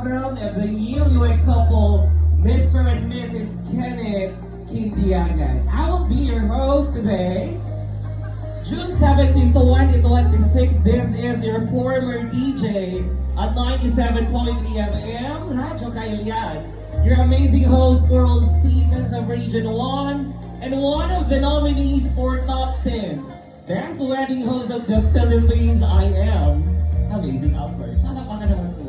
program of the newlywed couple, Mr. and Mrs. Kenneth Kindiagan. I will be your host today. June 17 to 2026, this is your former DJ at 97.3 FM, Radyo Kailian. Your amazing host for all seasons of Region 1 and one of the nominees for Top 10. Best wedding host of the Philippines, I am Amazing Albert. Palapakan naman po.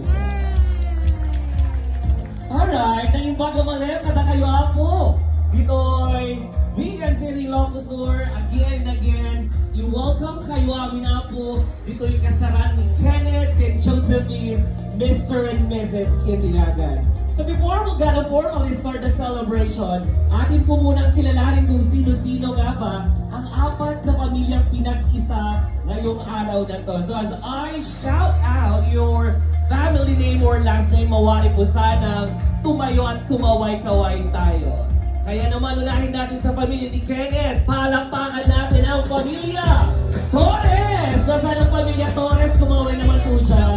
Alright, na yung bago malim, kada kayo po. Dito'y Vegan City Locusur, again and again. I-welcome kayo amin na po. Dito'y kasaran ni Kenneth and Josephine, Mr. and Mrs. Kindiagan. So before we're gonna formally start the celebration, atin po munang kilalanin kung sino-sino nga ba ang apat na pamilyang pinag-isa ngayong araw na to. So as I shout out your family name or last name, mawari po sanang tumayo at kumaway-kaway tayo. Kaya naman unahin natin sa pamilya ni Kenneth, palakpakan natin ang pamilya Torres! Nasaan ang pamilya Torres? Kumaway naman po dyan.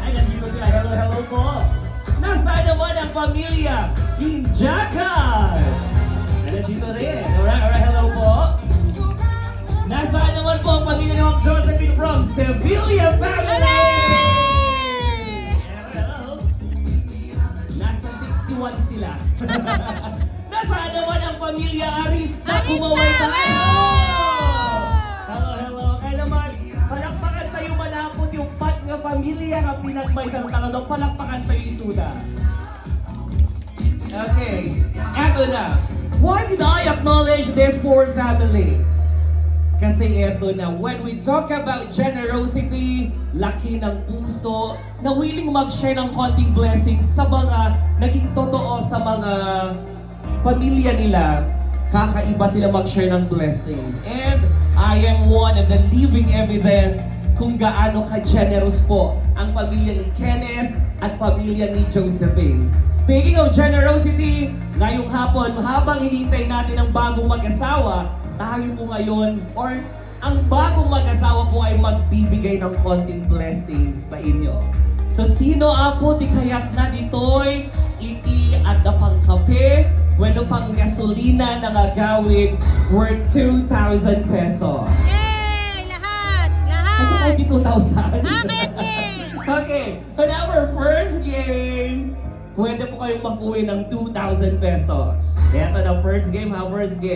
Ay, nandito sila. Hello, hello po. Nasaan naman ang pamilya Kinjakan? Nandito rin. Alright, hello po. Nasaan naman po ang pamilya ni Ma'am Josephine from Sevilla family? Hello. Nasa 61 sila. Nasaan naman ang pamilya Arista? Kumaway tayo! Hello, hello. Kaya naman, palakpakan tayo malapot yung pat nga pamilya nga pinagmay sa tanong. Palakpakan tayo isuda. Okay, eto na. Why did I acknowledge these four families? Kasi eto na, when we talk about generosity, laki ng puso, na willing mag-share ng konting blessings sa mga naging totoo sa mga pamilya nila, kakaiba sila mag-share ng blessings. And I am one of the living evidence kung gaano ka-generous po ang pamilya ni Kenneth at pamilya ni Josephine. Speaking of generosity, ngayong hapon, habang hinihintay natin ang bagong mag-asawa, tayo po ngayon, or ang bagong mag-asawa po ay magbibigay ng konting blessings sa inyo. So sino apo di kaya't na dito'y iti at pang kape, weno pang gasolina na gagawin worth 2,000 pesos. Yay! Lahat! Lahat! Ano kayo 2,000? Bakit Okay, on our first game, pwede po kayong mag-uwi ng 2,000 pesos. Ito na first game ha, first game.